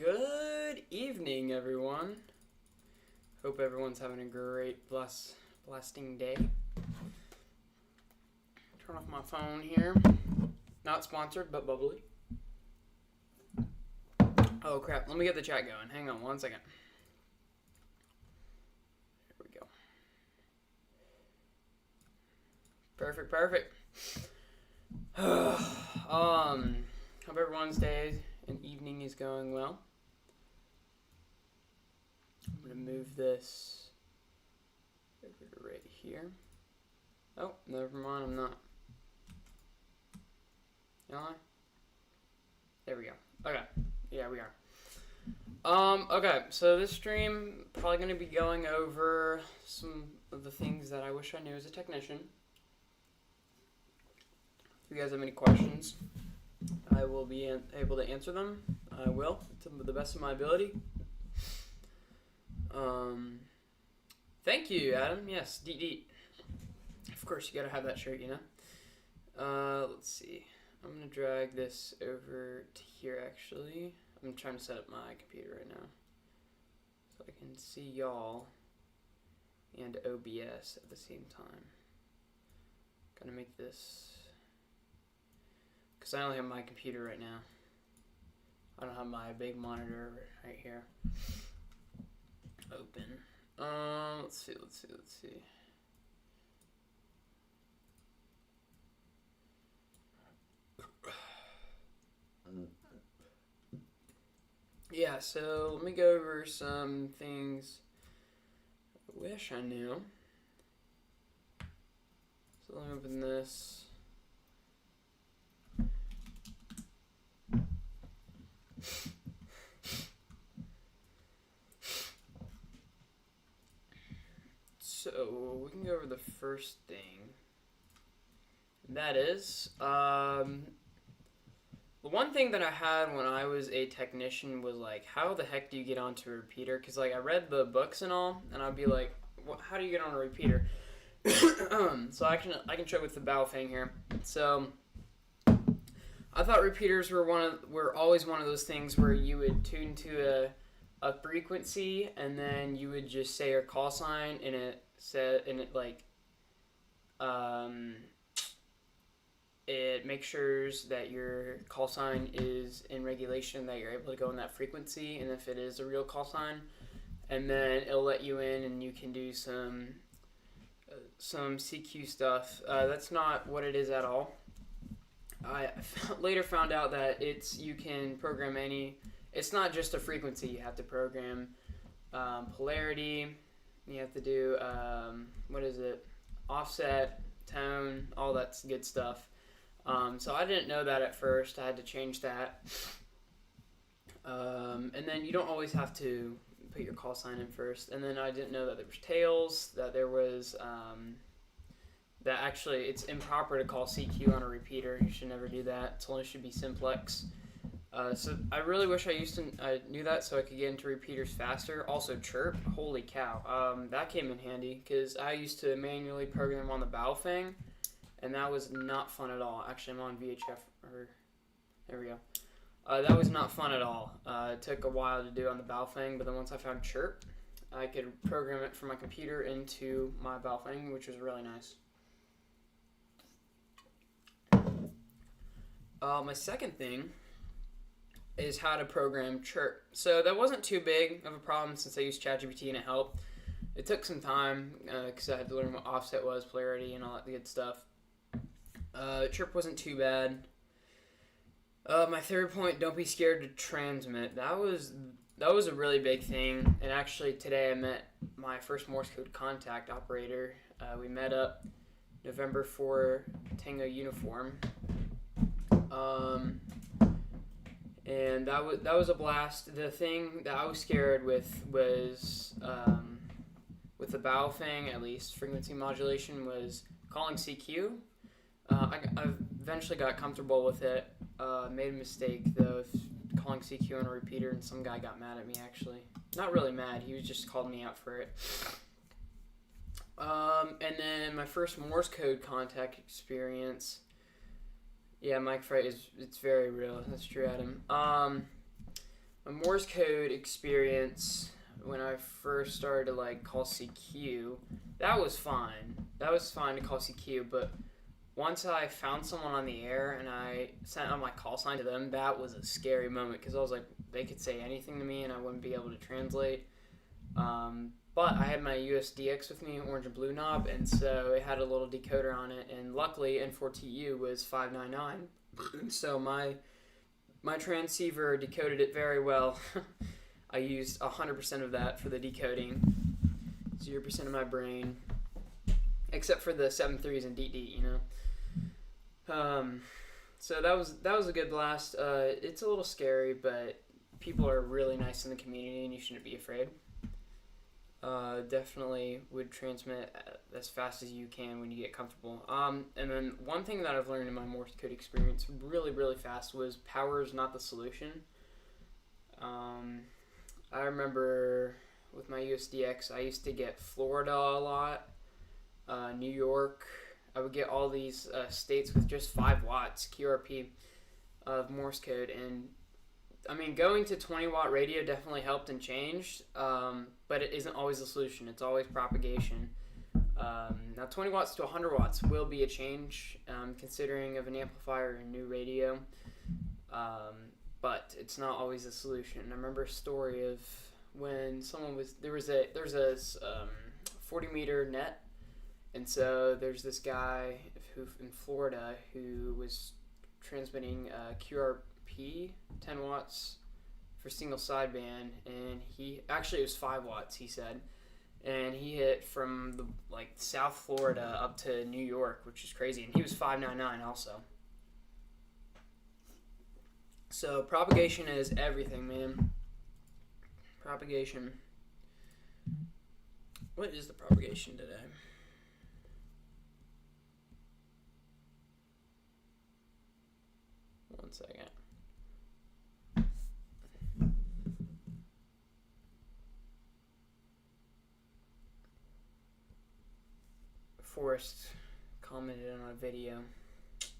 Good evening, everyone. Hope everyone's having a great, blasting day. Turn off my phone here. Not sponsored, but bubbly. Oh, crap. Let me get the chat going. Hang on one second. Here we go. Perfect. Hope everyone's day and evening is going well. I'm going to move this over to right here. Oh, never mind, I'm not. Am I? There we go. Okay. Yeah, we are. Okay, so this stream, probably going to be going over some of the things that I wish I knew as a technician. If you guys have any questions, I will be able to answer them. I will, to the best of my ability. Thank you, Adam. Yes, Deet. Of course, you gotta have that shirt, you know? Let's see. I'm gonna drag this over to here, actually. I'm trying to set up my computer right now, so I can see y'all and OBS at the same time. Gotta make this, because I only have my computer right now. I don't have my big monitor right here open. Let's see. Yeah, so let me go over some things I wish I knew. So let me open this. So we can go over the first thing. And that is, the one thing that I had when I was a technician was like, how the heck do you get onto a repeater? Because like I read the books and all, and I'd be like, how do you get on a repeater? So I can show with the Baofeng here. So I thought repeaters were always one of those things where you would tune to a frequency, and then you would just say your call sign, and it makes sure that your call sign is in regulation, that you're able to go in that frequency, and if it is a real call sign, and then it'll let you in, and you can do some CQ stuff. That's not what it is at all. I later found out that you can program it's not just a frequency. You have to program polarity. You have to do, offset, tone, all that good stuff. So I didn't know that at first. I had to change that. And then you don't always have to put your call sign in first. And then I didn't know that there was tails, that there was, that actually it's improper to call CQ on a repeater. You should never do that. It only should be simplex. So I really wish I knew that so I could get into repeaters faster. Also chirp, holy cow, that came in handy because I used to manually program on the Baofeng, and that was not fun at all. Actually, I'm on VHF. There we go. That was not fun at all. It took a while to do on the Baofeng, but then once I found chirp, I could program it from my computer into my Baofeng, which was really nice. My second thing is how to program chirp. So that wasn't too big of a problem since I used ChatGPT and it helped. It took some time because I had to learn what offset was, polarity, and all that good stuff. Chirp wasn't too bad. My third point, don't be scared to transmit. That was a really big thing. And actually today I met my first Morse code contact operator. We met up November 4 Tango uniform. And that was a blast. The thing that I was scared with was, with the Baofeng, at least, frequency modulation, was calling CQ. I eventually got comfortable with it. Made a mistake, though, of calling CQ on a repeater, and some guy got mad at me, actually. Not really mad, he was just called me out for it. And then my first Morse code contact experience. Yeah, Mike Fright it's very real. That's true, Adam. My Morse code experience when I first started to like call CQ, that was fine. That was fine to call CQ, but once I found someone on the air and I sent out my call sign to them, that was a scary moment because I was like, they could say anything to me and I wouldn't be able to translate. But I had my USDX with me, orange and blue knob, and so it had a little decoder on it. And luckily, N4TU was 599, and so my transceiver decoded it very well. I used 100% of that for the decoding, 0% of my brain, except for the 7.3s and DD, you know. So that was a good blast. It's a little scary, but people are really nice in the community, and you shouldn't be afraid. Definitely would transmit as fast as you can when you get comfortable. And then one thing that I've learned in my Morse code experience really, really fast was power is not the solution. I remember with my USDX, I used to get Florida a lot, New York. I would get all these states with just 5 watts QRP of Morse code, and I mean, going to 20-watt radio definitely helped and changed, but it isn't always the solution. It's always propagation. Now, 20 watts to 100 watts will be a change, considering of an amplifier and new radio, but it's not always the solution. I remember a story of when someone was there's a 40-meter net, and so there's this guy who in Florida who was transmitting QRP 10 watts for single sideband, and he actually it was 5 watts, he said, and he hit from the like South Florida up to New York, which is crazy, and he was 599 also. So propagation is everything, man. Propagation. What is the propagation today? One second. Forrest commented on a video.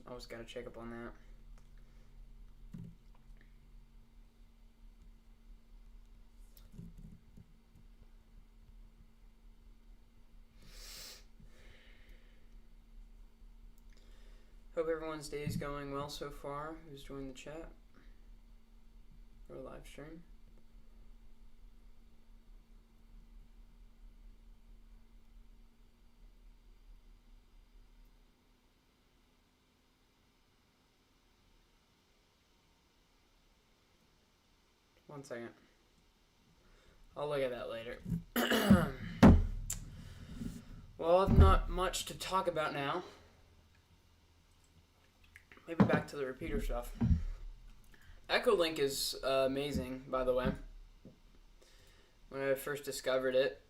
I always gotta check up on that. Hope everyone's day is going well so far. Who's joined the chat or live stream? One second. I'll look at that later. Well, not much to talk about now. Maybe back to the repeater stuff. Echolink is amazing, by the way. When I first discovered it,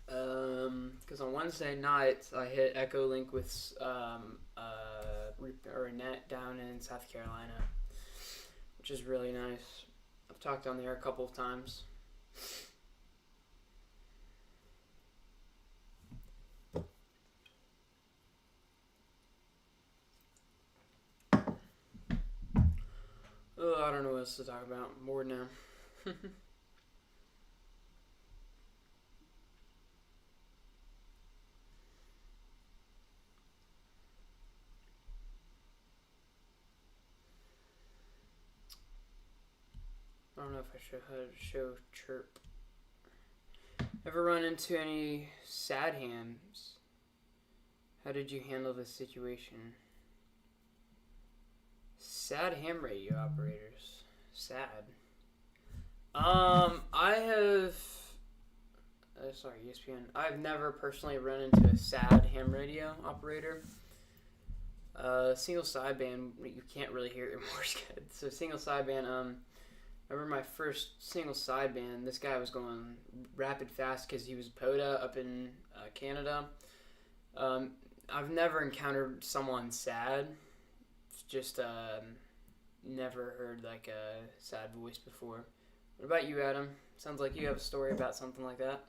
because on Wednesday nights I hit Echolink with a net down in South Carolina, which is really nice. I've talked on there a couple of times. I don't know what else to talk about. I'm bored now. I don't know if I show chirp. Ever run into any sad hams? How did you handle this situation? Sad ham radio operators. Sad. I have. Sorry, ESPN. I've never personally run into a sad ham radio operator. Single sideband, you can't really hear it Morse code. So single sideband. I remember my first single sideband. This guy was going rapid fast because he was POTA up in Canada. I've never encountered someone sad. Just never heard like a sad voice before. What about you, Adam? Sounds like you have a story about something like that.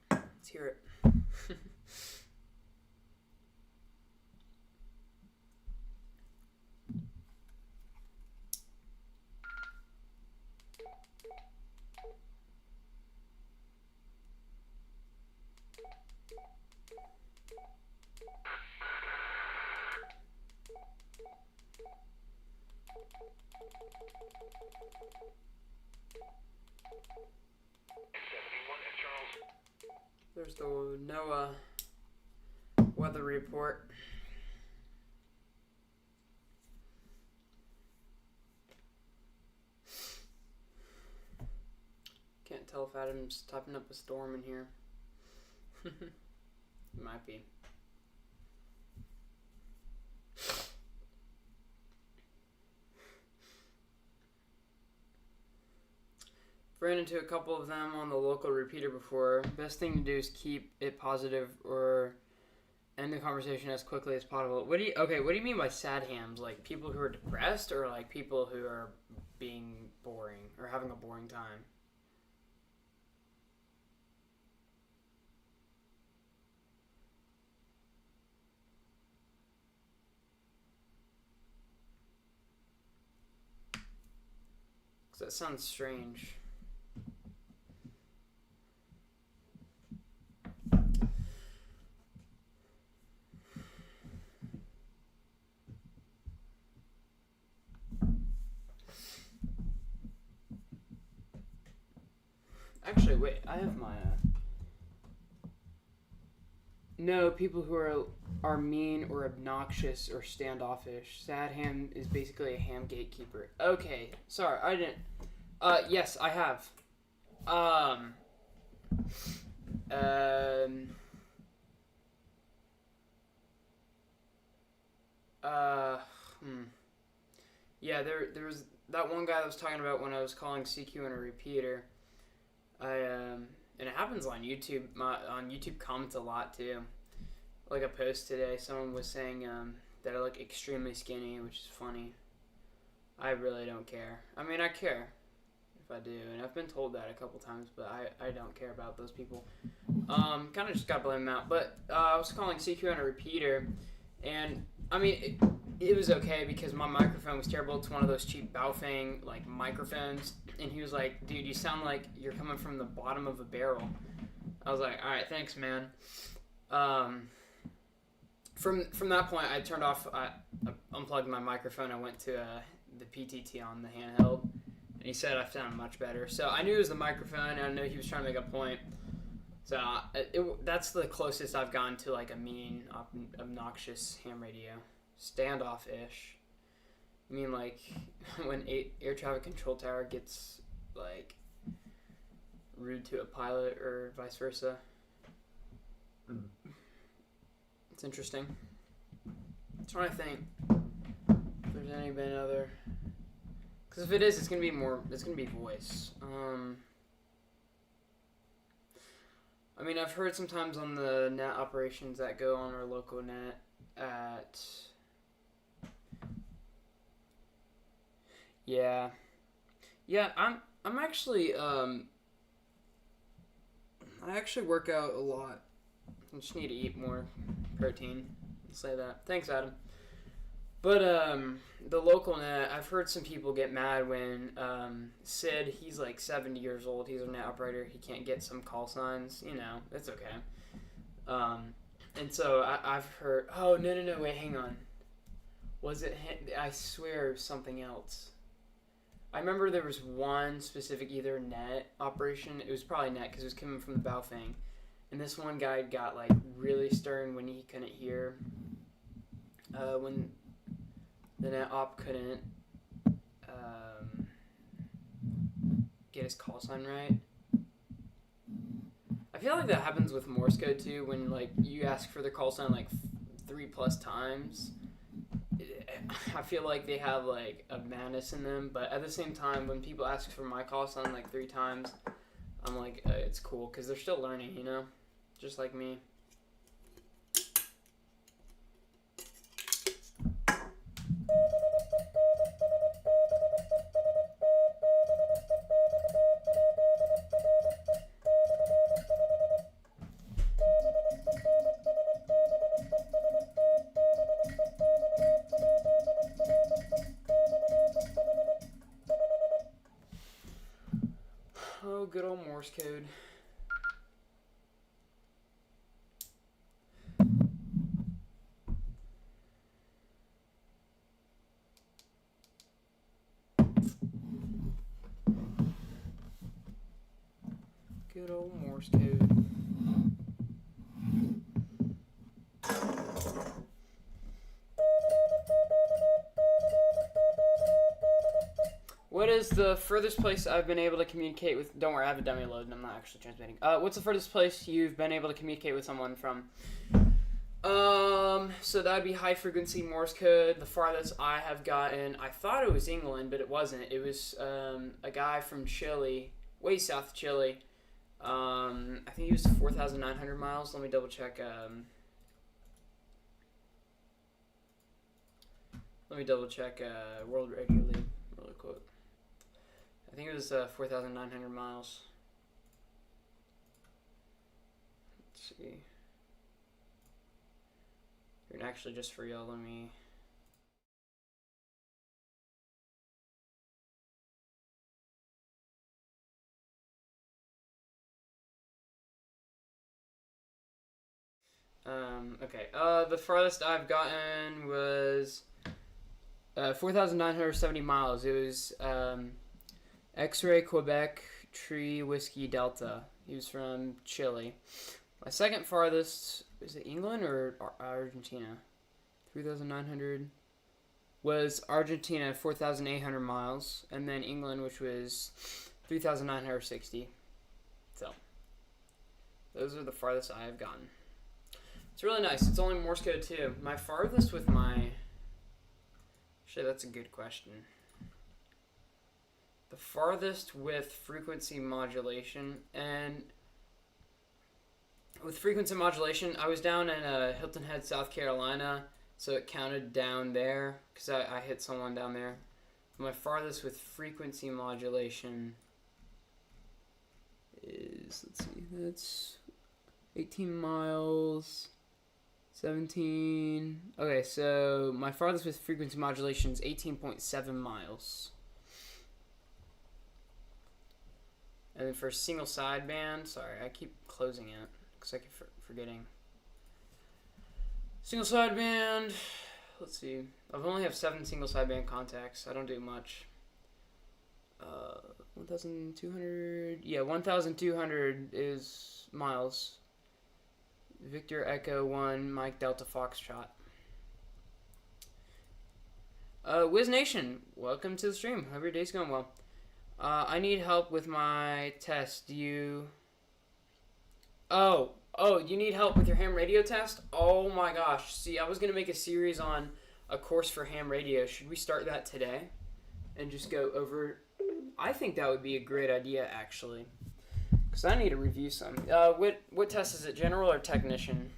Let's hear it. There's the NOAA weather report. Can't tell if Adam's typing up a storm in here. It might be. Ran into a couple of them on the local repeater before. Best thing to do is keep it positive or end the conversation as quickly as possible. What do you mean by sad hams? Like people who are depressed or like people who are being boring or having a boring time? Cause that sounds strange. Actually, wait, I have my, No, people who are mean or obnoxious or standoffish. Sad ham is basically a ham gatekeeper. Okay, sorry, I didn't, yes, I have. Uh, Yeah, there was that one guy I was talking about when I was calling CQ in a repeater. And it happens on YouTube. On YouTube comments a lot too. Like a post today, someone was saying that I look extremely skinny, which is funny. I really don't care. I mean, I care if I do, and I've been told that a couple times, but I don't care about those people. Kind of just got to blame them out. But I was calling CQ on a repeater, and I mean, it was okay because my microphone was terrible. It's one of those cheap Baofeng like microphones, and he was like, "Dude, you sound like you're coming from the bottom of a barrel." I was like, "All right, thanks, man." From that point, I turned off. I unplugged my microphone. I went to the PTT on the handheld, and he said I sounded much better. So I knew it was the microphone, and I knew he was trying to make a point. So that's the closest I've gone to like a mean, obnoxious ham radio. Standoff-ish. I mean, like when air traffic control tower gets like rude to a pilot or vice versa. It's interesting. I'm trying to think if there's any been other. Because if it is, it's gonna be more. It's gonna be voice. I mean, I've heard sometimes on the net operations that go on our local net at. Yeah. I'm actually I actually work out a lot. I just need to eat more protein. I'll say that. Thanks, Adam. But the local net, I've heard some people get mad when Sid, he's like 70 years old. He's a net operator. He can't get some call signs. You know, it's okay. And so I've heard. Oh no! Wait, hang on. Was it? I swear, it was something else. I remember there was one specific either net operation. It was probably net because it was coming from the Baofeng. And this one guy got like really stern when he couldn't hear. When the net op couldn't get his call sign right. I feel like that happens with Morse code too. When like you ask for the call sign like 3+ times. I feel like they have like a madness in them, but at the same time, when people ask for my call sign like 3 times, I'm like, it's cool because they're still learning, you know, just like me. Oh, good old Morse code. Good old Morse code. What is the furthest place I've been able to communicate with? Don't worry, I have a dummy load and I'm not actually transmitting. What's the furthest place you've been able to communicate with someone from? So that'd be high frequency Morse code. The farthest I have gotten, I thought it was England, but it wasn't. It was a guy from Chile, way south of Chile. I think he was 4,900 miles. Let me double check. World Radio League really quick. I think it was 4,900 miles. Let's see. And actually, just for y'all, let me. Okay. The farthest I've gotten was 4,970 miles. It was X-Ray Quebec Tree Whiskey Delta. He was from Chile. My second farthest, is it England or Argentina? 3,900 was Argentina, 4,800 miles, and then England, which was 3,960. So, those are the farthest I have gotten. It's really nice. It's only Morse code too. My farthest with my... Actually, that's a good question. The farthest with frequency modulation, and with frequency modulation, I was down in Hilton Head, South Carolina, so it counted down there, because I hit someone down there. My farthest with frequency modulation is, let's see, that's 18 miles, 17, okay, so my farthest with frequency modulation is 18.7 miles. And then for single sideband, sorry, I keep closing it because I keep forgetting. Single sideband, let's see. I only have 7 single sideband contacts. I don't do much. 1,200. Yeah, 1,200 is miles. Victor Echo 1, Mike Delta Foxtrot. Wiz Nation, welcome to the stream. Hope your day's going well. I need help with my test. Do you... Oh, you need help with your ham radio test? Oh my gosh. See, I was going to make a series on a course for ham radio. Should we start that today? And just go over... I think that would be a great idea, actually. Because I need to review some. What test is it? General or technician?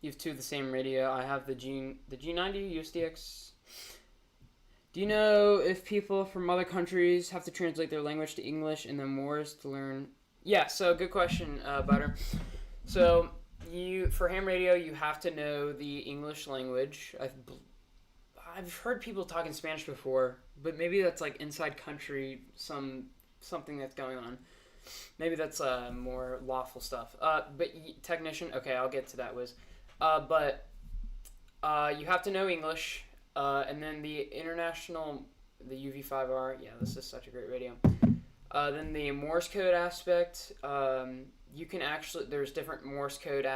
You have 2 of the same radio. I have the G90 USDX. Do you know if people from other countries have to translate their language to English and then Morse to learn? Yeah, so good question, Butter. So for ham radio, you have to know the English language. I've heard people talk in Spanish before, but maybe that's like inside country, something that's going on. Maybe that's more lawful stuff. But technician, okay, I'll get to that, Wiz. But you have to know English. And then the international, the UV5R, yeah, this is such a great radio. Then the Morse code aspect, you can actually, there's different Morse code,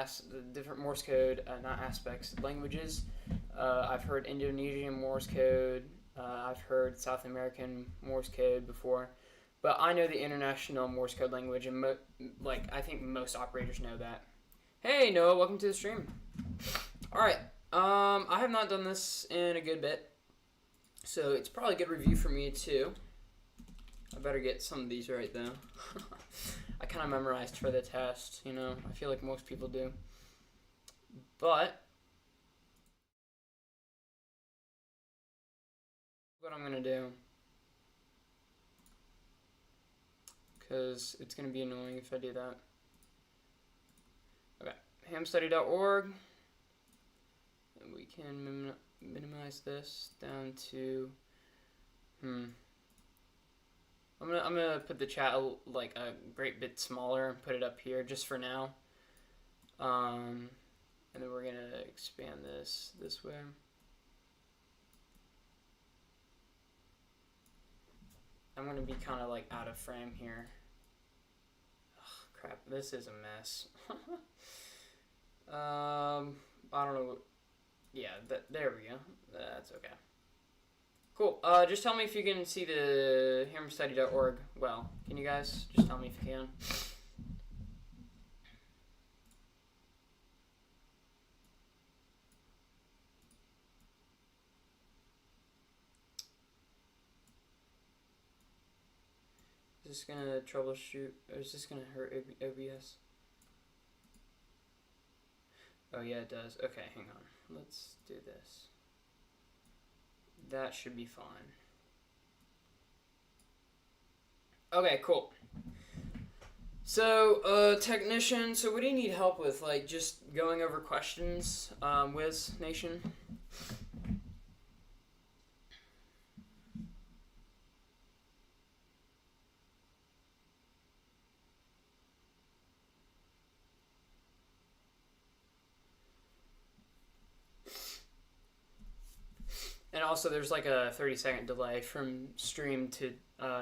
not aspects, languages. I've heard Indonesian Morse code, I've heard South American Morse code before, but I know the international Morse code language, and I think most operators know that. Hey Noah, welcome to the stream. Alright. I have not done this in a good bit, so it's probably a good review for me too. I better get some of these right though. I kind of memorized for the test, you know. I feel like most people do. But what I'm gonna do, because it's gonna be annoying if I do that. Okay, hamstudy.org. We can minimize this down to, I'm gonna put the chat like a great bit smaller and put it up here just for now. And then we're gonna expand this way. I'm going to be kind of like out of frame here. Ugh, crap, this is a mess. I don't know. Yeah, there we go. That's okay. Cool. Just tell me if you can see the hammerstudy.org well. Can you guys just tell me if you can? Is this gonna troubleshoot, or is this gonna hurt OBS? Oh yeah, it does. Okay, hang on. Let's do this. That should be fine. Okay, cool. So, technician, so what do you need help with? Like, just going over questions, Wiz Nation? And also, there's like a 30-second delay from stream to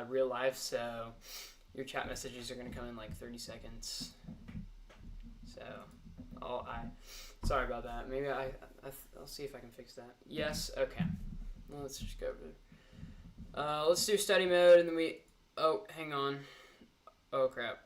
real life, so your chat messages are going to come in like 30 seconds. So, sorry about that. Maybe I'll see if I can fix that. Yes, okay. Well, let's just go over. Let's do study mode, and then oh, hang on. Oh, crap.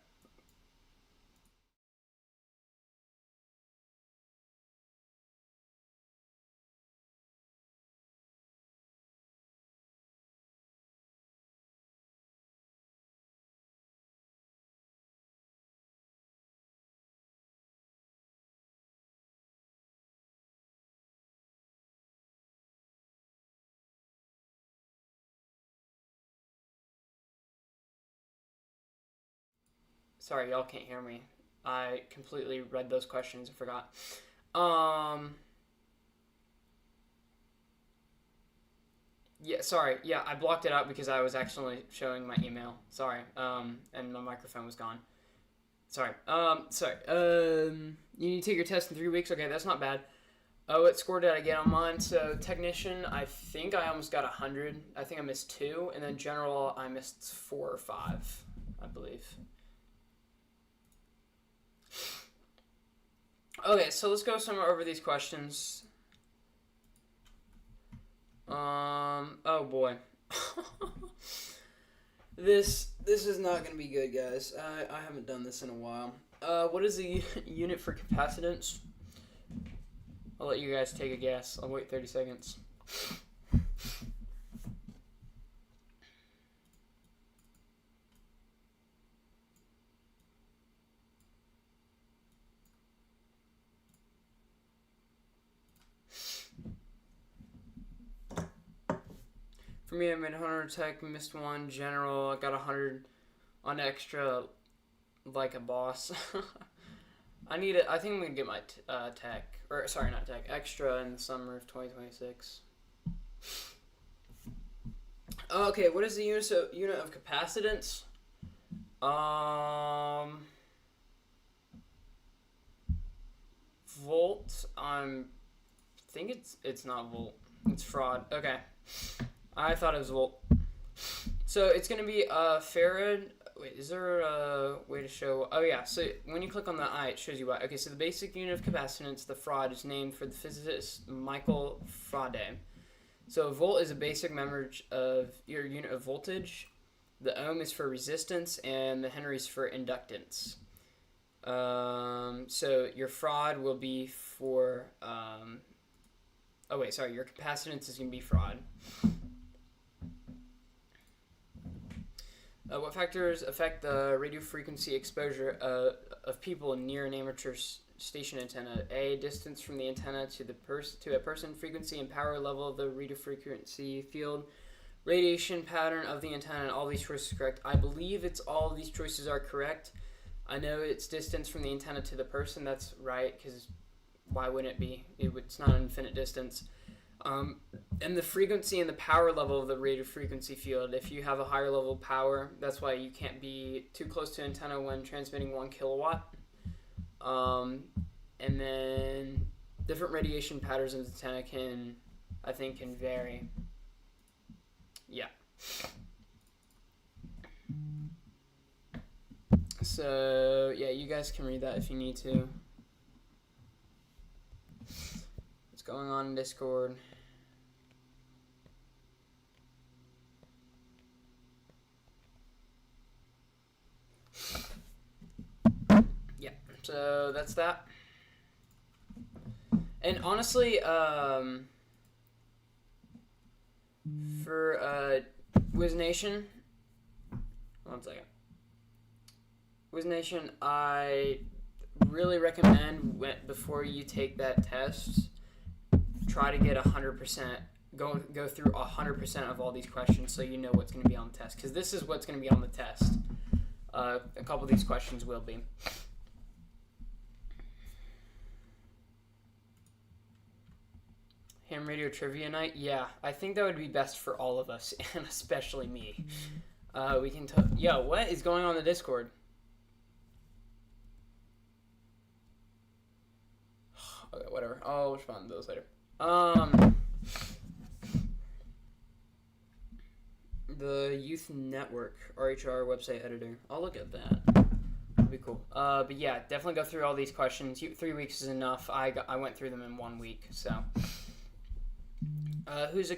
Sorry, y'all can't hear me. I completely read those questions and forgot. Yeah, sorry. Yeah, I blocked it out because I was actually showing my email. Sorry. And my microphone was gone. Sorry. You need to take your test in 3 weeks. Okay, that's not bad. Oh, what score did I get on mine? So technician, I think I almost got 100. I think I missed 2, and then general, I missed 4 or 5, I believe. Okay, so let's go somewhere over these questions. Oh boy. This is not going to be good, guys. I haven't done this in a while. What is the unit for capacitance? I'll let you guys take a guess. I'll wait 30 seconds. For me, I made 100 tech, missed 1 general. I got 100 on extra, like a boss. I think I'm gonna get my tech, or sorry, not tech, extra in the summer of 2026. Okay, what is the unit of capacitance? Volt. I think it's not volt. It's fraud. Okay. I thought it was volt. So it's going to be farad. Wait, is there a way to show? Oh, yeah. So when you click on the I, it shows you why. Okay, so the basic unit of capacitance, the fraud, is named for the physicist Michael Faraday. So volt is a basic measure of your unit of voltage. The ohm is for resistance, and the henry is for inductance. So your fraud will be for... your capacitance is going to be fraud. What factors affect the radio frequency exposure of people near an amateur station antenna? A, distance from the antenna to a person, frequency and power level of the radio frequency field, radiation pattern of the antenna, and all these choices are correct. I believe it's all of these choices are correct. I know it's distance from the antenna to the person. That's right, because why wouldn't it be? It's not an infinite distance. And the frequency and the power level of the radio frequency field. If you have a higher level of power, that's why you can't be too close to an antenna when transmitting 1 kilowatt. And then different radiation patterns of the antenna can vary. Yeah. So, yeah, you guys can read that if you need to. What's going on in Discord? Yeah, so that's that. And honestly, for Wiz Nation, one second. Wiz Nation, I really recommend before you take that test, try to get 100%. Go through 100% of all these questions so you know what's going to be on the test. Because this is what's going to be on the test. A couple of these questions will be. Ham radio trivia night? Yeah, I think that would be best for all of us, and especially me. We can yo, what is going on in the Discord? Okay, whatever. I'll respond to those later. The Youth Network, RHR website editor. I'll look at that. That'd be cool. But yeah, definitely go through all these questions. 3 weeks is enough. I went through them in 1 week, so. Who's a...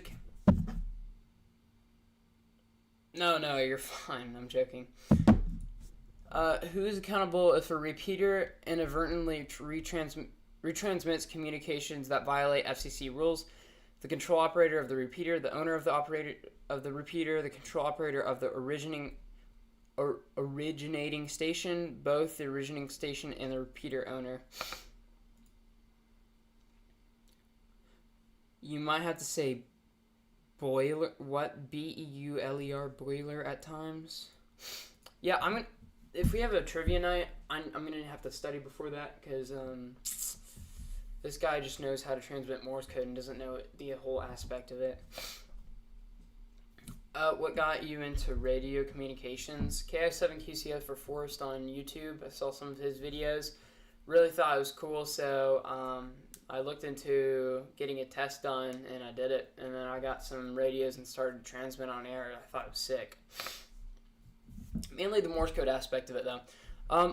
No, you're fine. I'm joking. Who is accountable if a repeater inadvertently retransmits communications that violate FCC rules? The control operator of the repeater, the owner of the repeater, the control operator of the originating station, both the originating station and the repeater owner. You might have to say boiler. What? BEULER, boiler at times. Yeah, if we have a trivia night, I'm gonna have to study before that because this guy just knows how to transmit Morse code and doesn't know the whole aspect of it. What got you into radio communications? KI7QCF for Forrest on YouTube. I saw some of his videos. Really thought it was cool, so I looked into getting a test done, and I did it. And then I got some radios and started to transmit on air. I thought it was sick. Mainly the Morse code aspect of it, though.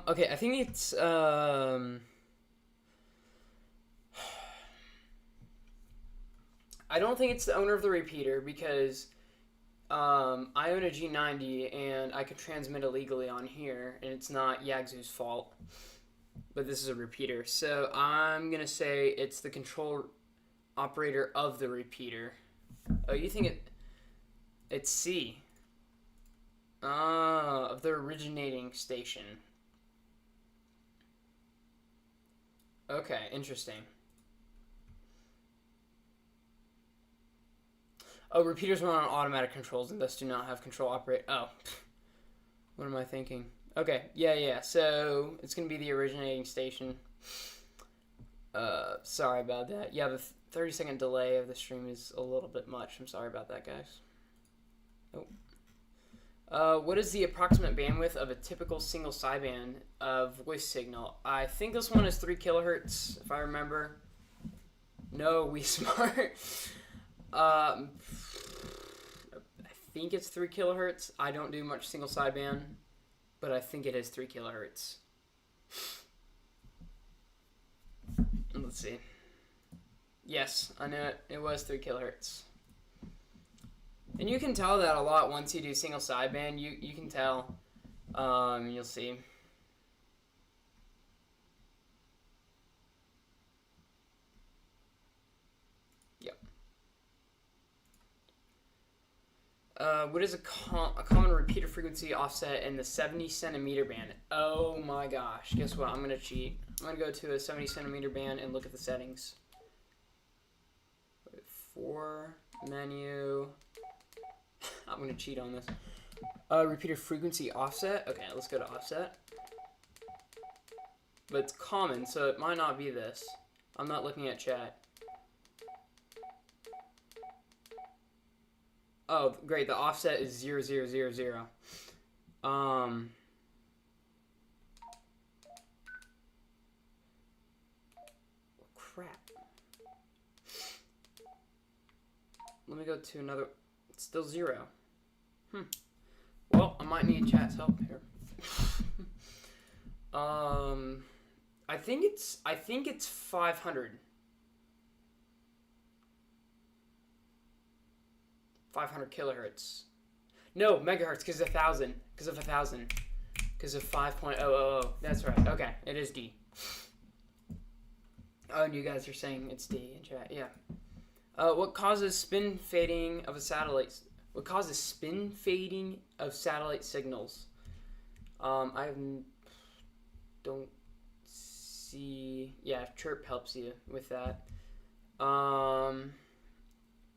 Okay, I think it's... I don't think it's the owner of the repeater because I own a G90 and I could transmit illegally on here, and it's not Yagzu's fault. But this is a repeater, so I'm gonna say it's the control operator of the repeater. Oh, you think it's C? Of the originating station. Okay, interesting. Oh, repeaters run on automatic controls and thus do not have control operate. Oh, what am I thinking? Okay, yeah. So it's gonna be the originating station. Sorry about that. Yeah, the 30-second delay of the stream is a little bit much. I'm sorry about that, guys. Oh. What is the approximate bandwidth of a typical single sideband voice signal? I think this one is 3 kilohertz, if I remember. No, we smart. I think it's 3 kilohertz. I don't do much single sideband, but I think it is 3 kilohertz. Let's see. Yes, I knew it. It was 3 kilohertz. And you can tell that a lot once you do single sideband. You can tell. You'll see. Yep. What is a common repeater frequency offset in the 70 centimeter band? Oh my gosh. Guess what? I'm going to cheat. I'm going to go to a 70 centimeter band and look at the settings. 4, menu. I'm going to cheat on this. Repeater frequency offset. Okay, let's go to offset. But it's common, so it might not be this. I'm not looking at chat. Oh, great. The offset is 0, 0, 0, 0. Crap. Let me go to another. It's still 0. Well, I might need chat's help here. I think it's 500. 500 kilohertz. No, megahertz because of 1,000. Because of 1,000. Because of 5.000. That's right. Okay, it is D. Oh, and you guys are saying it's D in chat. Yeah. What causes spin fading of a satellite? What causes spin fading of satellite signals? I don't see. Yeah, chirp helps you with that.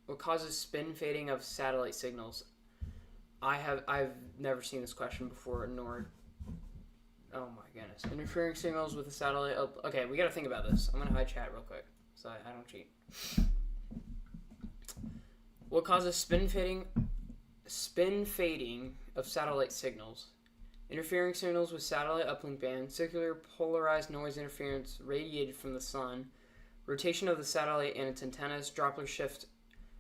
What causes spin fading of satellite signals? I've never seen this question before, nor. Oh my goodness. Interfering signals with a satellite. Oh, okay, we gotta think about this. I'm gonna hide chat real quick so I don't cheat. What causes spin fading of satellite signals? Interfering signals with satellite uplink band, circular polarized noise interference radiated from the sun, rotation of the satellite and its antennas, Doppler shift.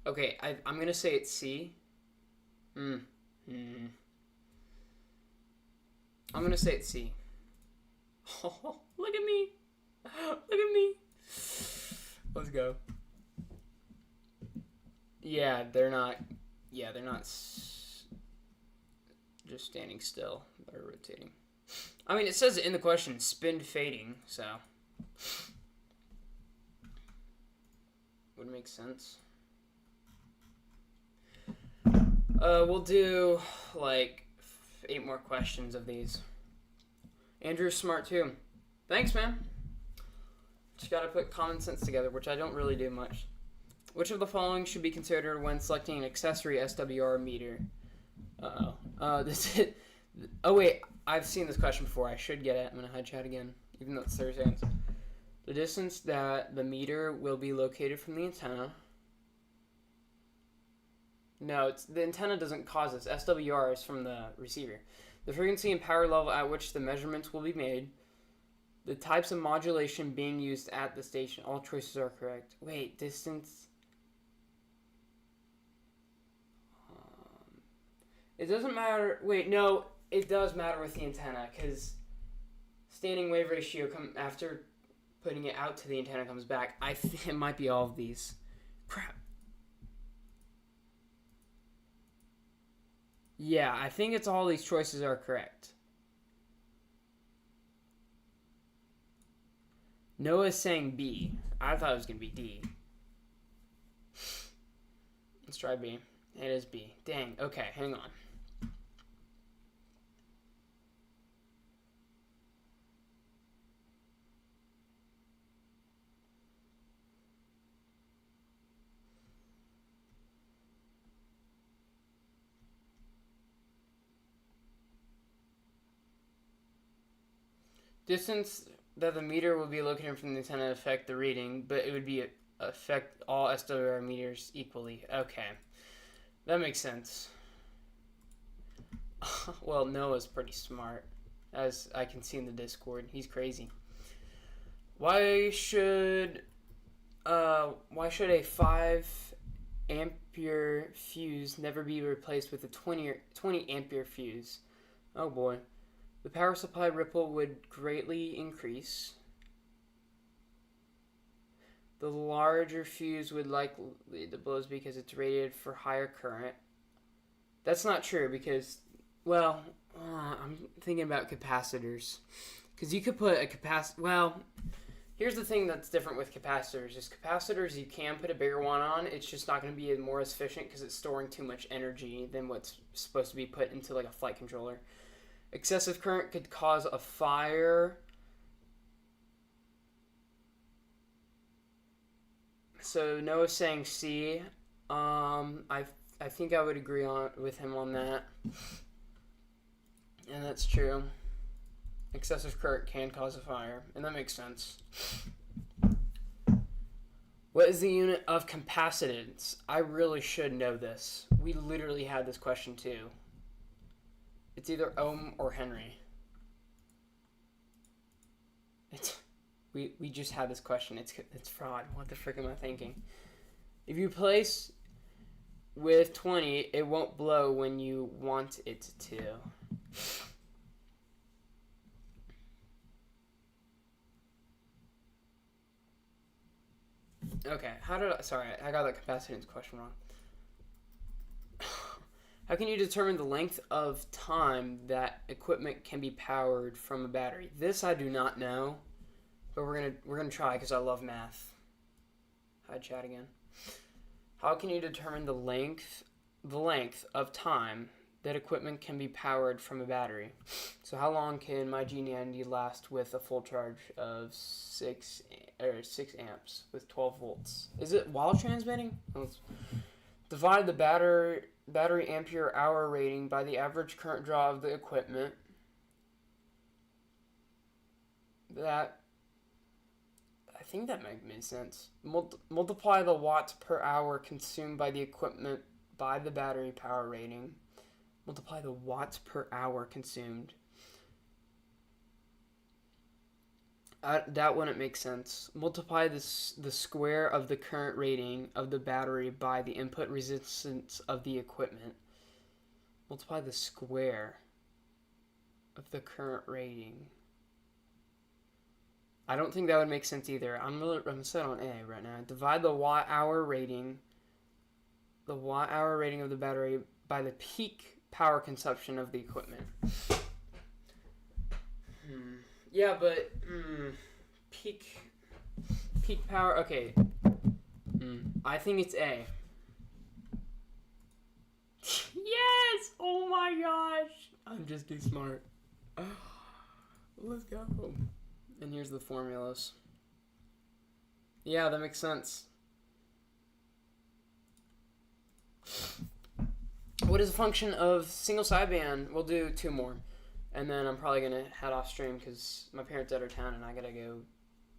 Okay, I'm gonna say it's C. I'm gonna say it's C. Oh, look at me. Look at me. Let's go. Yeah, they're not just standing still. They're rotating. I mean, it says in the question, spin fading, so. Would make sense. We'll do, like, 8 more questions of these. Andrew's smart, too. Thanks, man. Just gotta put common sense together, which I don't really do much. Which of the following should be considered when selecting an accessory SWR meter? Oh, wait. I've seen this question before. I should get it. I'm going to hide chat again, even though it's 30 seconds. The distance that the meter will be located from the antenna. No, the antenna doesn't cause this. SWR is from the receiver. The frequency and power level at which the measurements will be made. The types of modulation being used at the station. All choices are correct. Wait, distance. It doesn't matter. Wait, no, it does matter with the antenna because standing wave ratio after putting it out to the antenna comes back. I think it might be all of these. Crap. Yeah, I think it's all these choices are correct. Noah's saying B. I thought it was going to be D. Let's try B. It is B. Dang. Okay, hang on. Distance that the meter will be located from the antenna affect the reading, but it would be affect all SWR meters equally. Okay, that makes sense. Well, Noah's pretty smart, as I can see in the Discord. He's crazy. Why should a 5 ampere fuse never be replaced with a 20 ampere fuse? Oh boy. The power supply ripple would greatly increase. The larger fuse would likely to blows because it's rated for higher current. That's not true because, well, I'm thinking about capacitors. Because you could put a capacitor, well, here's the thing that's different with capacitors. Is capacitors, you can put a bigger one on. It's just not going to be more as efficient because it's storing too much energy than what's supposed to be put into like a flight controller. Excessive current could cause a fire. So Noah's saying C. I think I would agree with him on that. And that's true. Excessive current can cause a fire, and that makes sense. What is the unit of capacitance? I really should know this. We literally had this question too. It's either ohm or Henry. We just had this question. It's fraud. What the frick am I thinking? If you place with 20, it won't blow when you want it to. Okay, sorry, I got that capacitance question wrong. How can you determine the length of time that equipment can be powered from a battery? This I do not know, but we're gonna try because I love math. Hi, chat again. How can you determine the length of time that equipment can be powered from a battery? So how long can my Genie Handy last with a full charge of 6 amps with 12 volts? Is it while transmitting? Let's divide the battery ampere hour rating by the average current draw of the equipment. I think that makes sense. Multiply the watts per hour consumed by the equipment by the battery power rating. Multiply the watts per hour consumed. That wouldn't make sense. Multiply the square of the current rating of the battery by the input resistance of the equipment. Multiply the square of the current rating. I don't think that would make sense either. I'm set on A right now. Divide the watt-hour rating of the battery by the peak power consumption of the equipment. Yeah, but peak power. Okay. I think it's A. Yes! Oh my gosh! I'm just too smart. Let's go. And here's the formulas. Yeah, that makes sense. What is a function of single sideband? We'll do 2 more. And then I'm probably going to head off stream because my parents are out of town and I got to go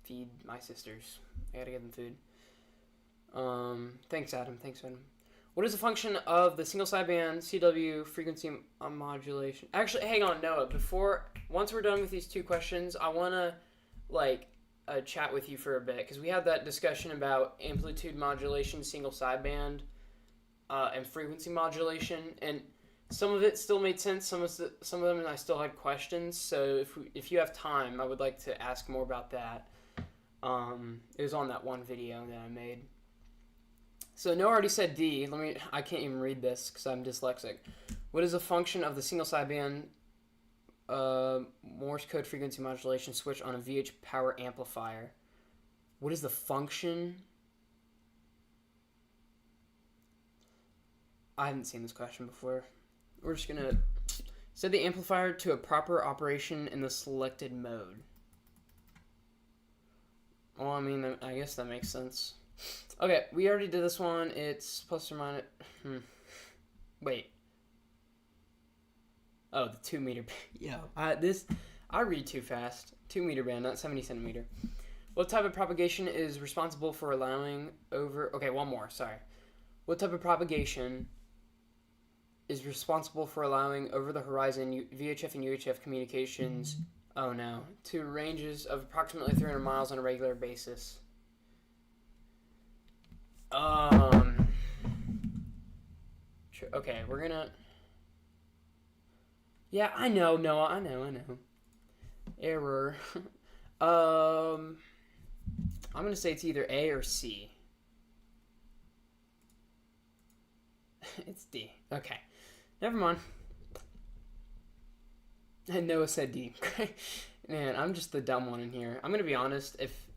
feed my sisters. I got to give them food. Thanks, Adam. What is the function of the single sideband CW frequency modulation? Actually, hang on, Noah. Once we're done with these 2 questions, I want to chat with you for a bit because we had that discussion about amplitude modulation, single sideband, and frequency modulation, and some of it still made sense. Some of them I still had questions. So if you have time, I would like to ask more about that. It was on that one video that I made. So Noah already said D. I can't even read this because I'm dyslexic. What is a function of the single sideband Morse code frequency modulation switch on a VH power amplifier? What is the function? I haven't seen this question before. We're just gonna set the amplifier to a proper operation in the selected mode. Well, I mean, I guess that makes sense. Okay, we already did this one. It's plus or minus. Wait. Oh, the 2 meter. Yeah. I read too fast. 2 meter band, not 70 centimeter. What type of propagation is responsible for allowing over? Okay, one more. Sorry. What type of propagation is responsible for allowing over the horizon VHF and UHF communications? Oh no, to ranges of approximately 300 miles on a regular basis. Okay, we're gonna. Yeah, I know, Noah. I know. Error. I'm gonna say it's either A or C. It's D. Okay. Never mind. And Noah said D. Man, I'm just the dumb one in here. I'm gonna be honest. If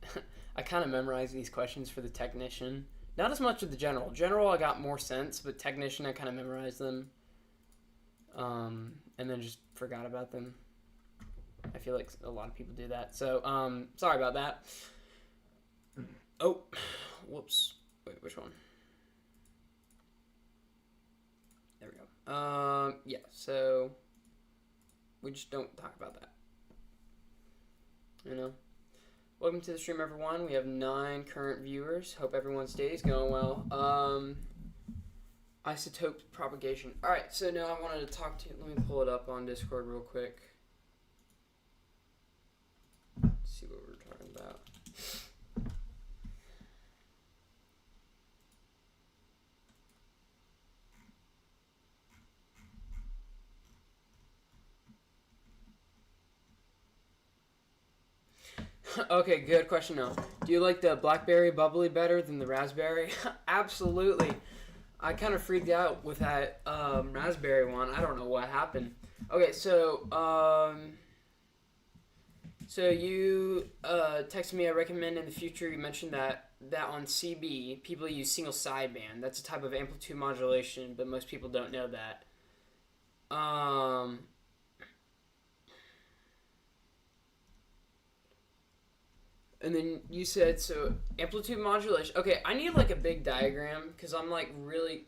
I kind of memorized these questions for the technician, not as much with the general. General, I got more sense, but technician, I kind of memorized them. And then just forgot about them. I feel like a lot of people do that. So, sorry about that. Oh, whoops. Wait, which one? There we go. Yeah, so we just don't talk about that. You know? Welcome to the stream, everyone. We have 9 current viewers. Hope everyone's day is going well. Isotope propagation. Alright, so now I wanted to talk to you. Let me pull it up on Discord real quick. Let's see what we're talking about. Okay, good question now. Do you like the blackberry bubbly better than the raspberry? Absolutely. I kind of freaked out with that raspberry one. I don't know what happened. Okay, so you texted me. I recommend in the future. You mentioned that on CB people use single sideband. That's a type of amplitude modulation, but most people don't know that. And then you said so amplitude modulation. Okay, I need like a big diagram because I'm like really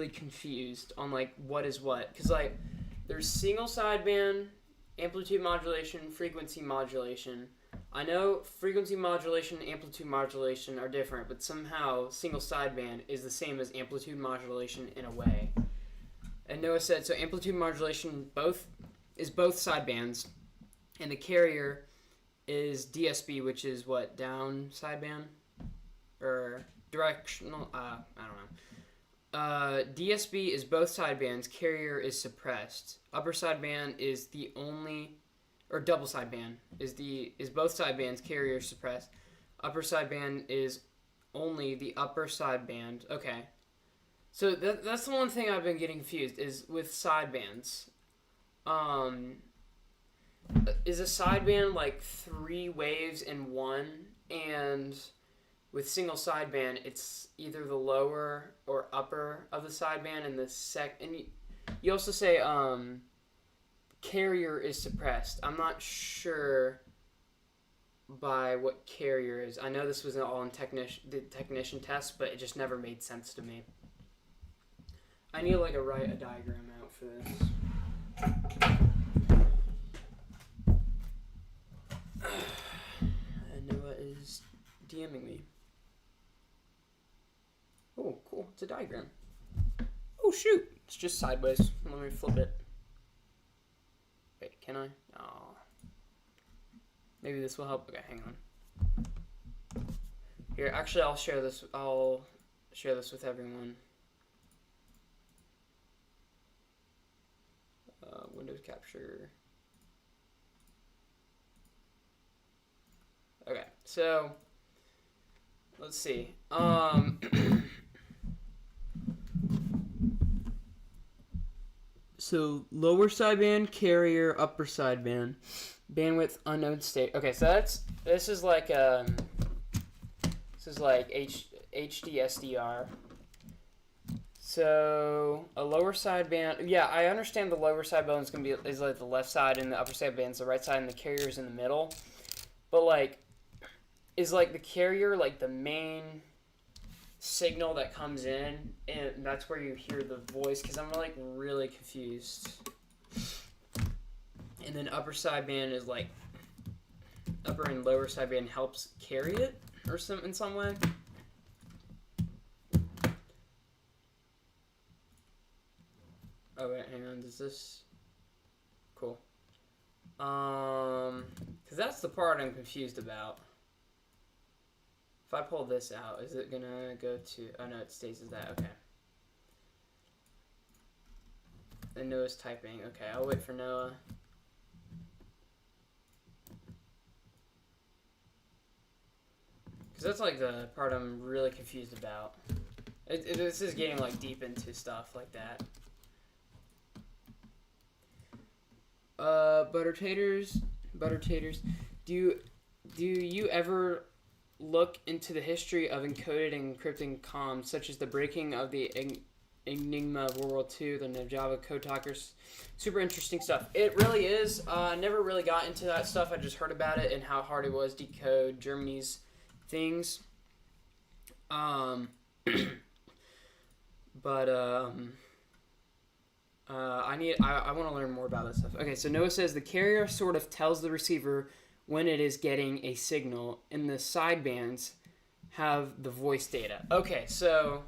confused on like what is what. Because like there's single sideband, amplitude modulation, frequency modulation. I know frequency modulation and amplitude modulation are different, but somehow single sideband is the same as amplitude modulation in a way. And Noah said so amplitude modulation is both sidebands, and the carrier is DSB, which is what, down sideband or directional. I don't know. DSB is both sidebands. Carrier is suppressed. Upper sideband is the only, or double sideband is both sidebands. Carrier suppressed. Upper sideband is only the upper sideband. Okay, so that's the one thing I've been getting confused is with sidebands. Is a sideband like 3 waves in one, and with single sideband, it's either the lower or upper of the sideband, and and you also say carrier is suppressed. I'm not sure by what carrier is. I know this was all in the technician test, but it just never made sense to me. I need to write a diagram out for this. And Noah is DMing me. Oh, cool. It's a diagram. Oh, shoot. It's just sideways. Let me flip it. Wait, can I? Oh. Maybe this will help. Okay, hang on. Here, actually, I'll share this. I'll share this with everyone. Windows capture. Okay, so let's see. So lower sideband, carrier, upper sideband, bandwidth unknown state. Okay, so this is like HDSDR. So a lower sideband, yeah, I understand the lower sideband is like the left side and the upper sideband is the right side and the carrier is in the middle. But is the carrier the main signal that comes in, and that's where you hear the voice? Because I'm really confused. And then upper sideband is upper and lower sideband helps carry it or in some way. Oh wait, hang on. Does this? Cool. Because that's the part I'm confused about. If I pull this out, is it gonna go to... Oh no, it stays as that. Okay. And Noah's typing. Okay, I'll wait for Noah. Because that's the part I'm really confused about. This is getting deep into stuff like that. Butter taters. Do you ever look into the history of encoded and encrypting comms, such as the breaking of the Enigma of World War II, the Najava code talkers? Super interesting stuff. It really is. I never really got into that stuff. I just heard about it and how hard it was to decode Germany's things. I want to learn more about this stuff. Okay, so Noah says the carrier sort of tells the receiver when it is getting a signal, and the sidebands have the voice data. Okay, so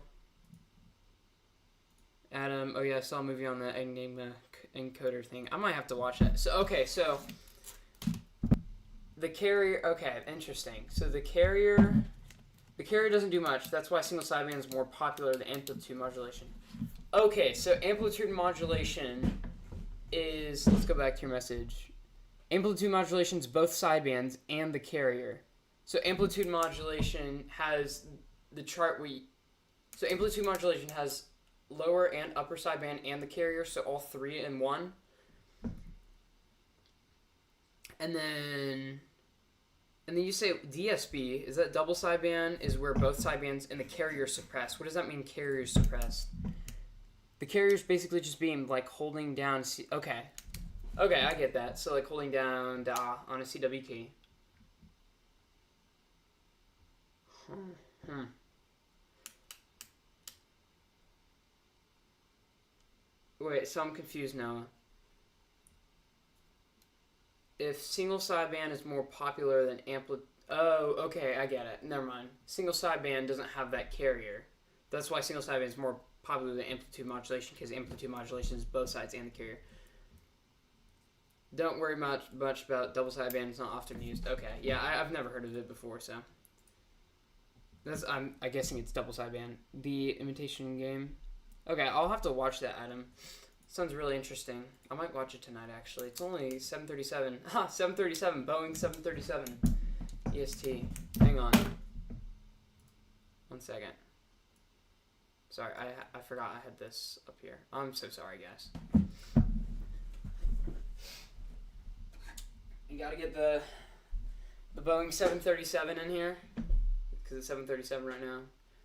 Adam, oh yeah, I saw a movie on the Enigma encoder thing. I might have to watch that. So so the carrier, okay, interesting. So the carrier doesn't do much. That's why single sideband is more popular than amplitude modulation. Okay, so amplitude modulation is, let's go back to your message. Amplitude modulation is both sidebands and the carrier. So amplitude modulation has the chart we. So amplitude modulation has lower and upper sideband and the carrier, so all three in one. And then you say DSB, is that double sideband is where both sidebands and the carrier suppressed. What does that mean, carrier suppressed? The carrier's basically just being like holding down okay, I get that. So like holding down da on a CW key. Wait, so I'm confused now. If single sideband is more popular than oh, okay, I get it. Never mind. Single sideband doesn't have that carrier. That's why single sideband is more popular than amplitude modulation, because amplitude modulation is both sides and the carrier. Don't worry much about double sideband. It's not often used. Okay, yeah, I've never heard of it before, so I'm guessing it's double sideband. The imitation game. Okay, I'll have to watch that, Adam. Sounds really interesting. I might watch it tonight, actually. It's only 7:37. Ha, 7:37. Boeing 737. EST. Hang on. 1 second. Sorry, I forgot I had this up here. I'm so sorry, guys. You gotta get the Boeing 737 in here, because it's 737 right now.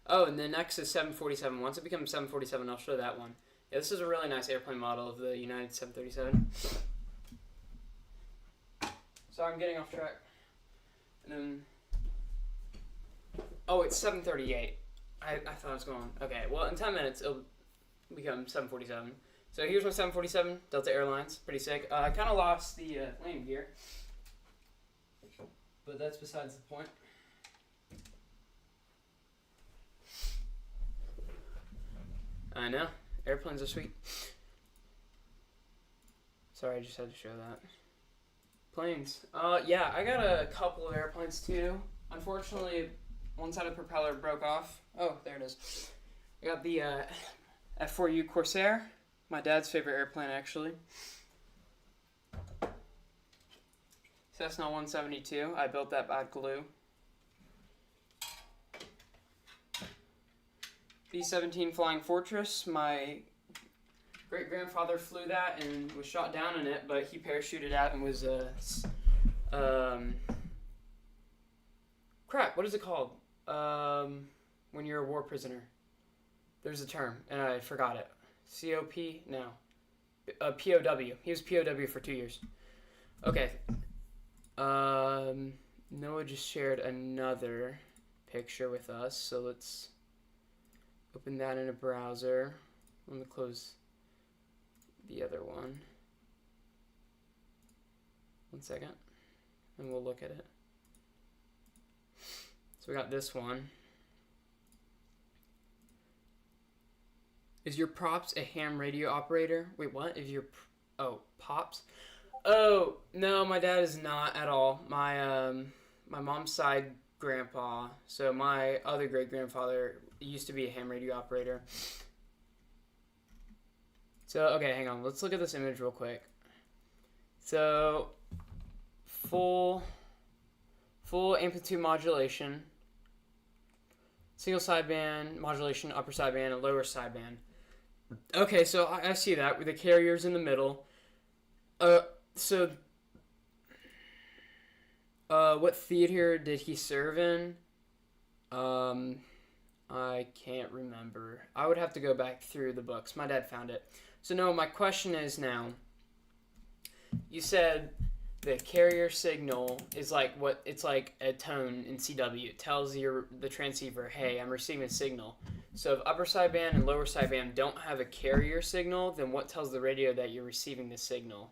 Oh, and the next is 747. Once it becomes 747, I'll show that one. Yeah, this is a really nice airplane model of the United 737. Sorry, I'm getting off track. And then, oh, it's 738. I thought I was going. Okay, well, in 10 minutes, it'll become 747. So here's my 747, Delta Airlines. Pretty sick. I kind of lost the landing gear, but that's besides the point. I know. Airplanes are sweet. Sorry, I just had to show that. Planes. Yeah, I got a couple of airplanes too. Unfortunately, one side of the propeller broke off. Oh, there it is. I got the F4U Corsair. My dad's favorite airplane, actually. Cessna 172. I built that by glue. B-17 Flying Fortress. My great-grandfather flew that and was shot down in it, but he parachuted out and was crap, what is it called? When you're a war prisoner. There's a term, and I forgot it. COP? No. POW. He was POW for 2 years. Okay. Noah just shared another picture with us, so let's open that in a browser. I'm going to close the other one. 1 second, and we'll look at it. So we got this one. Is your props a ham radio operator? Wait, what? Is your pops? Oh no, my dad is not at all. My mom's side grandpa. So my other great grandfather used to be a ham radio operator. So okay, hang on. Let's look at this image real quick. So full amplitude modulation, single sideband modulation, upper sideband, and lower sideband. Okay, so I see that with the carriers in the middle. So what theater did he serve in? I can't remember. I would have to go back through the books. My dad found it. So no, my question is now, you said the carrier signal is like what, it's like a tone in CW. It tells the transceiver, hey, I'm receiving a signal. So if upper sideband and lower sideband don't have a carrier signal, then what tells the radio that you're receiving the signal?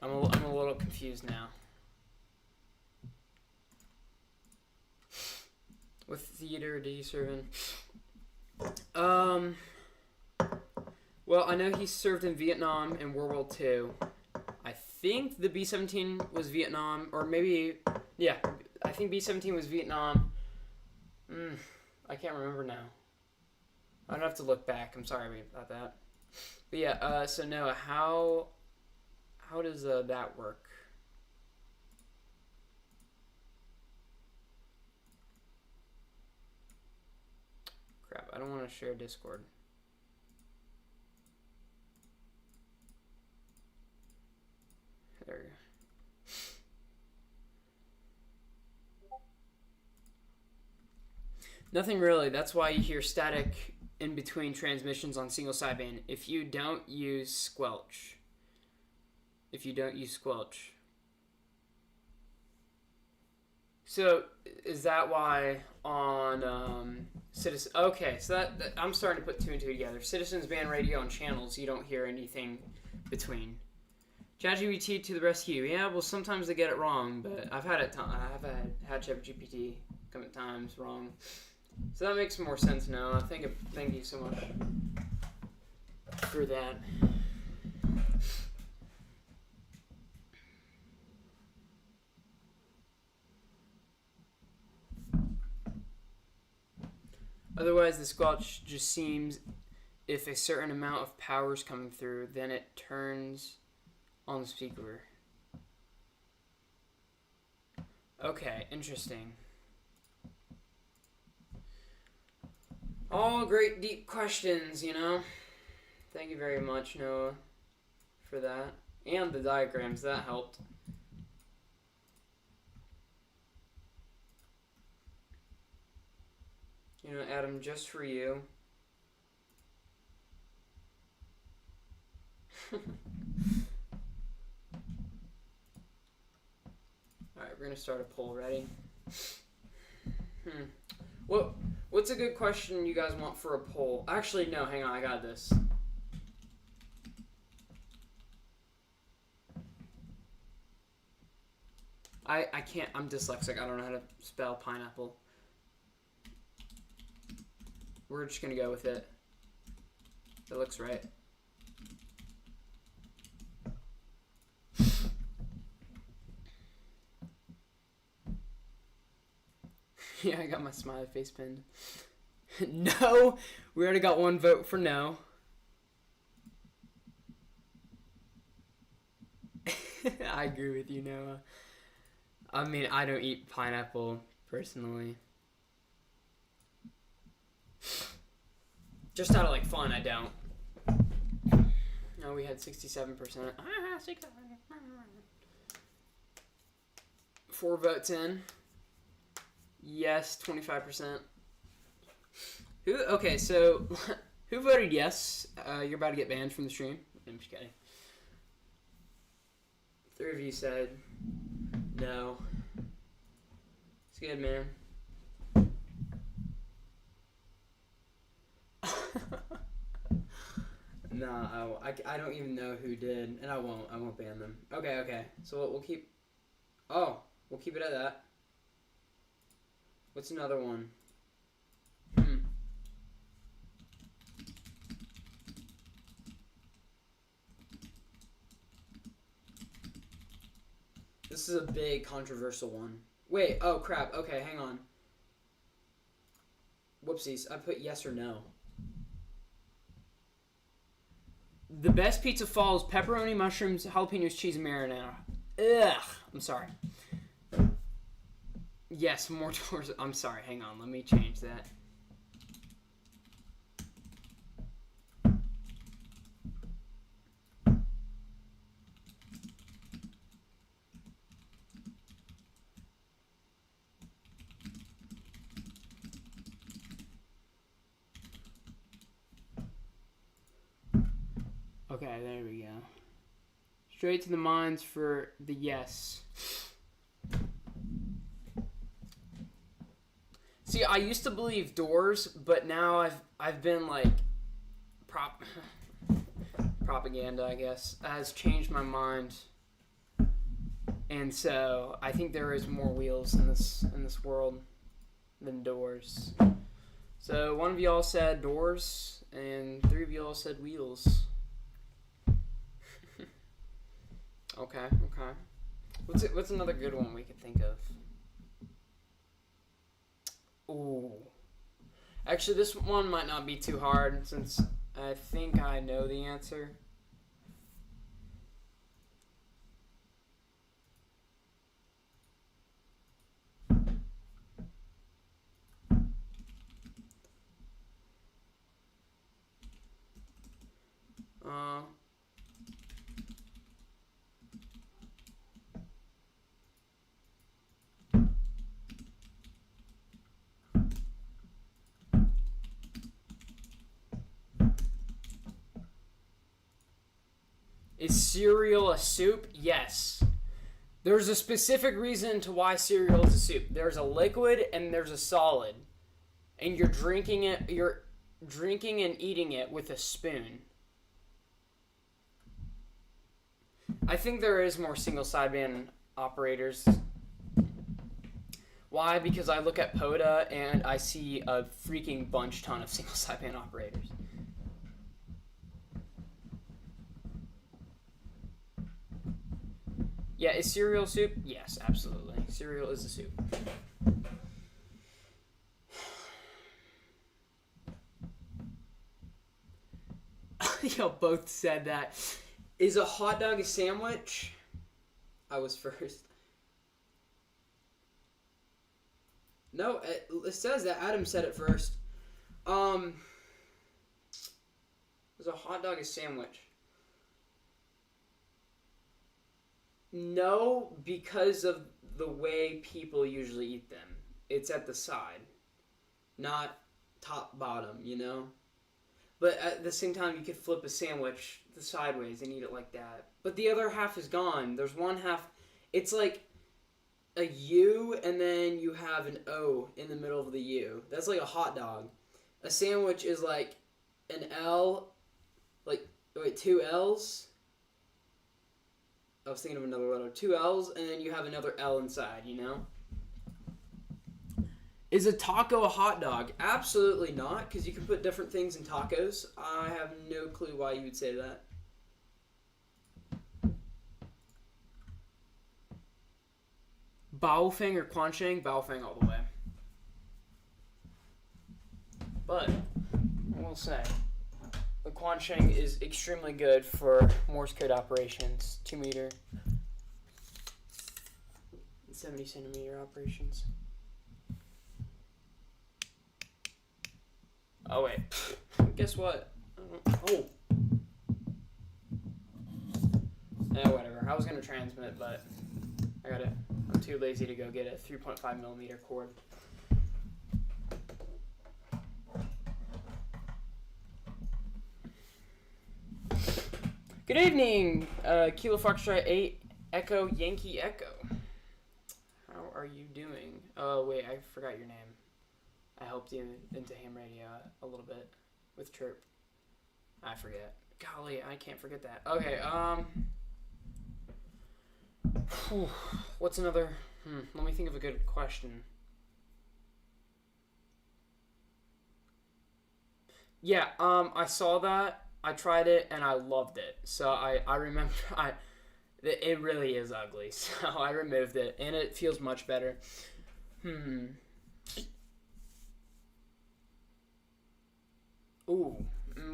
I'm a little confused now. What theater did he serve in? Well, I know he served in Vietnam in World War II. I think the B-17 was Vietnam, or maybe, yeah, I think B-17 was Vietnam. I can't remember now. I'd have to look back. I'm sorry about that. But yeah, so Noah, how how does that work? Crap, I don't want to share Discord. There we go. Nothing really. That's why you hear static in between transmissions on single sideband. If you don't use squelch. So, is that why on Citizen... Okay, so that I'm starting to put two and two together. Citizens Band Radio on channels, you don't hear anything between. ChatGPT to the rescue. Yeah, well, sometimes they get it wrong, but I've had ChatGPT come at times wrong. So that makes more sense now. Thank you so much for that. Otherwise, the squelch just seems if a certain amount of power is coming through, then it turns on the speaker. Okay, interesting. All great deep questions, you know? Thank you very much, Noah, for that. And the diagrams, that helped. You know, Adam, just for you. Alright, we're gonna start a poll. Ready? What's a good question you guys want for a poll? Actually, no, hang on, I got this. I can't, I'm dyslexic, I don't know how to spell pineapple. We're just gonna go with it. It looks right. Yeah, I got my smiley face pinned. No! We already got one vote for no. I agree with you, Noah. I mean, I don't eat pineapple, personally. Just out of, like, fun, I don't. No, we had 67%. 4 votes in. Yes, 25%. Okay, so who voted yes? You're about to get banned from the stream. I'm just kidding. 3 of you said no. It's good, man. Nah, I don't even know who did, and I won't ban them. Okay. So we'll keep. Oh, we'll keep it at that. What's another one? This is a big controversial one. Wait, oh crap. Okay, hang on. Whoopsies, I put yes or no. The best pizza falls pepperoni, mushrooms, jalapenos, cheese, and marinara. Ugh, I'm sorry. Yes, more towards... I'm sorry, hang on. Let me change that. Okay, there we go. Straight to the mines for the yes. See, I used to believe doors, but now I've been like propaganda, I guess, has changed my mind. And so I think there is more wheels in this world than doors. So 1 of y'all said doors, and 3 of y'all said wheels. Okay. What's another good one we could think of? Ooh. Actually, this one might not be too hard since I think I know the answer. Is cereal a soup? Yes. There's a specific reason to why cereal is a soup. There's a liquid and there's a solid. And you're drinking and eating it with a spoon. I think there is more single sideband operators. Why? Because I look at POTA and I see a freaking ton of single sideband operators. Yeah, is cereal soup? Yes, absolutely. Cereal is a soup. Y'all both said that. Is a hot dog a sandwich? I was first. No, it says that. Adam said it first. Is a hot dog a sandwich? No, because of the way people usually eat them. It's at the side, not top bottom, you know? But at the same time, you could flip a sandwich the sideways and eat it like that. But the other half is gone. There's one half. It's like a U and then you have an O in the middle of the U. That's like a hot dog. A sandwich is like an L, two L's. I was thinking of another letter. Two L's, and then you have another L inside, you know? Is a taco a hot dog? Absolutely not, because you can put different things in tacos. I have no clue why you would say that. Baofeng or Quansheng? Baofeng all the way. But, I will say, the Quansheng is extremely good for Morse code operations, 2 meter, 70 centimeter operations. Oh wait, guess what? Oh. Whatever. I was gonna transmit, but I'm too lazy to go get a 3.5 millimeter cord. Good evening, Kilo Foxtrot 8 Echo Yankee Echo. How are you doing? Oh wait, I forgot your name. I helped you into ham radio a little bit with Chirp. I forget. Golly, I can't forget that. Okay, what's another? Let me think of a good question. Yeah, I saw that. I tried it and I loved it. So I remember it really is ugly. So I removed it and it feels much better. Ooh,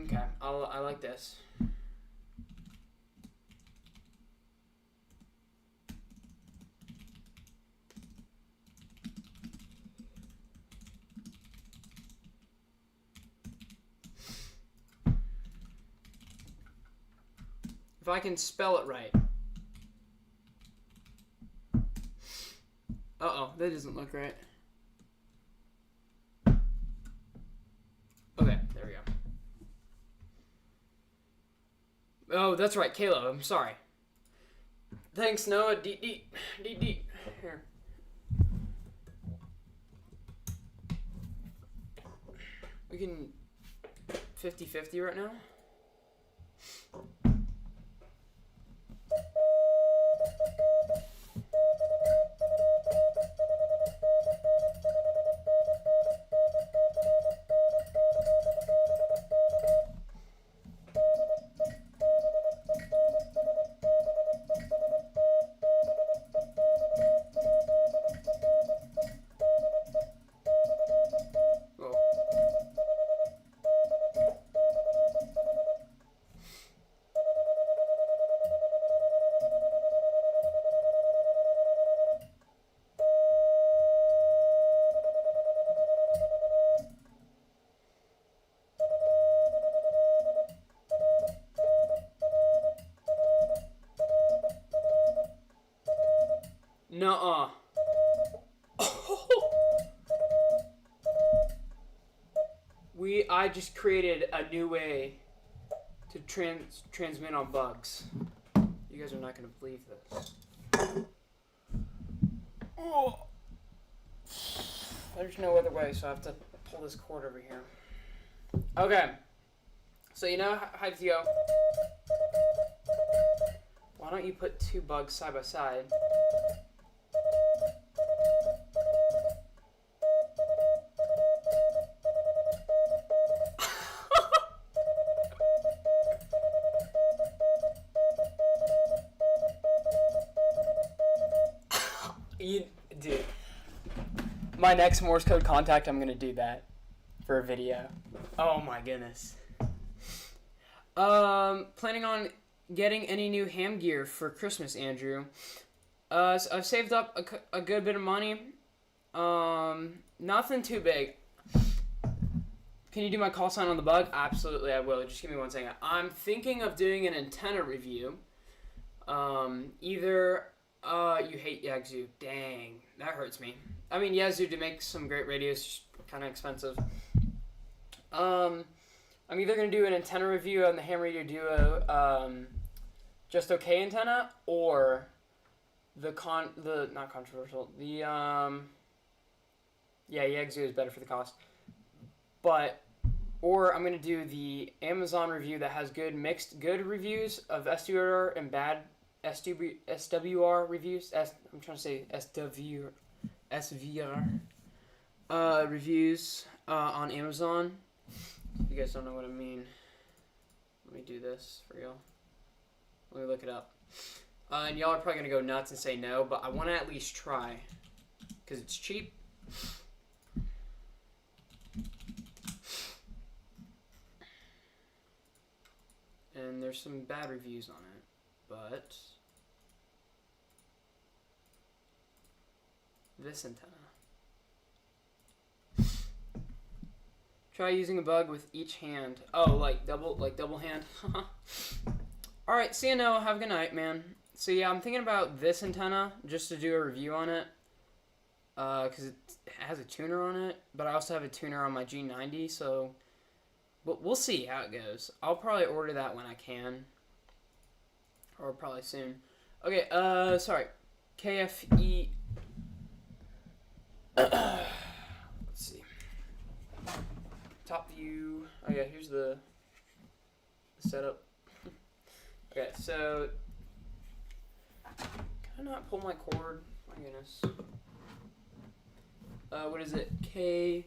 okay. I like this. If I can spell it right. Uh-oh, that doesn't look right. Okay, there we go. Oh, that's right, Caleb. I'm sorry. Thanks, Noah. Deep. Here. We can 50-50 right now. Nuh-uh. I just created a new way to transmit on bugs. You guys are not gonna believe this. Oh. There's no other way, so I have to pull this cord over here. Okay. So you know how to go. Why don't you put two bugs side by side? Dude, my next Morse code contact, I'm gonna do that for a video. Oh my goodness. Planning on getting any new ham gear for Christmas, Andrew? So I've saved up a good bit of money. Nothing too big. Can you do my call sign on the bug? Absolutely, I will. Just give me 1 second. I'm thinking of doing an antenna review. Either you hate Yazoo. Dang, that hurts me. I mean, Yazoo to make some great radios, just kind of expensive. I'm either gonna do an antenna review on the Ham Radio Duo, Just Okay antenna, or not controversial. Yazoo is better for the cost. Or I'm gonna do the Amazon review that has good reviews of SWR and bad SWR reviews. I'm trying to say SVR reviews on Amazon. If you guys don't know what I mean, let me do this for y'all. Let me look it up. And y'all are probably gonna go nuts and say no, but I want to at least try because it's cheap. And there's some bad reviews on it, but this antenna. Try using a bug with each hand. Oh, like double hand. Alright, see you now. Have a good night, man. So yeah, I'm thinking about this antenna just to do a review on it. Because it has a tuner on it, but I also have a tuner on my G90, so but we'll see how it goes. I'll probably order that when I can. Or probably soon. Okay, sorry. KFE. Let's see. Top view. Oh yeah, here's the setup. Okay, so can I not pull my cord? My goodness. What is it? K.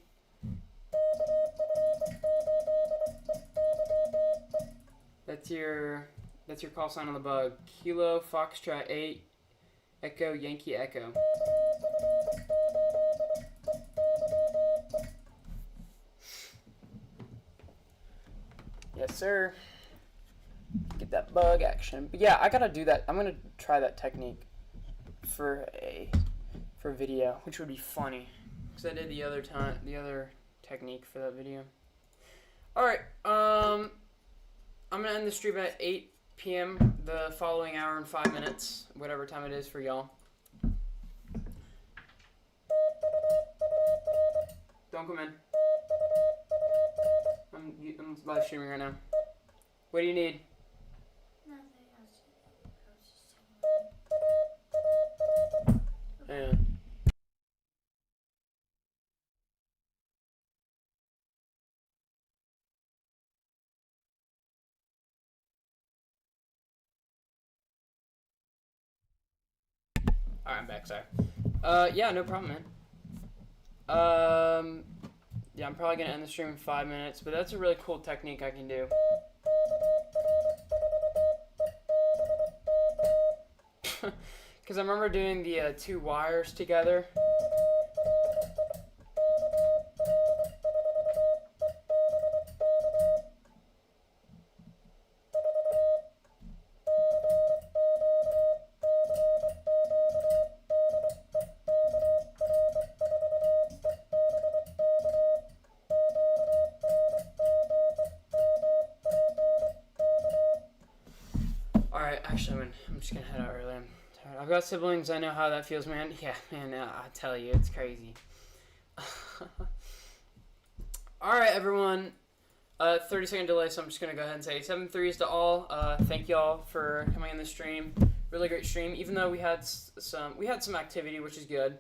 That's your call sign on the bug. Kilo Foxtrot 8 Echo Yankee Echo. Yes, sir. Get that bug action. But yeah, I gotta do that. I'm gonna try that technique for a video, which would be funny, because I did the other technique for that video. All right. I'm gonna end the stream at 8 p.m. the following hour and 5 minutes, whatever time it is for y'all. Don't come in. I'm live streaming right now. What do you need? Nothing. I was just Yeah. Alright, I'm back, sorry. Yeah, no problem, man. Yeah, I'm probably gonna end the stream in 5 minutes, but that's a really cool technique I can do. Because I remember doing the two wires together. Alright, actually, I'm just gonna head out early. I'm tired. I've got siblings, I know how that feels, man. Yeah, man, I tell you, it's crazy. Alright, everyone. 30-second delay, so I'm just gonna go ahead and say 7-3s to all. Thank y'all for coming on the stream. Really great stream. Even though we had some activity, which is good.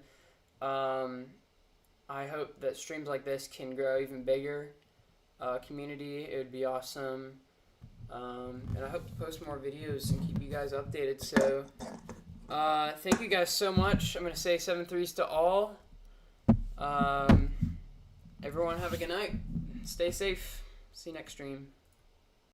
I hope that streams like this can grow even bigger. Community, it would be awesome. And I hope to post more videos and keep you guys updated. So, thank you guys so much. I'm gonna say 7-3s to all. Everyone have a good night. Stay safe. See you next stream.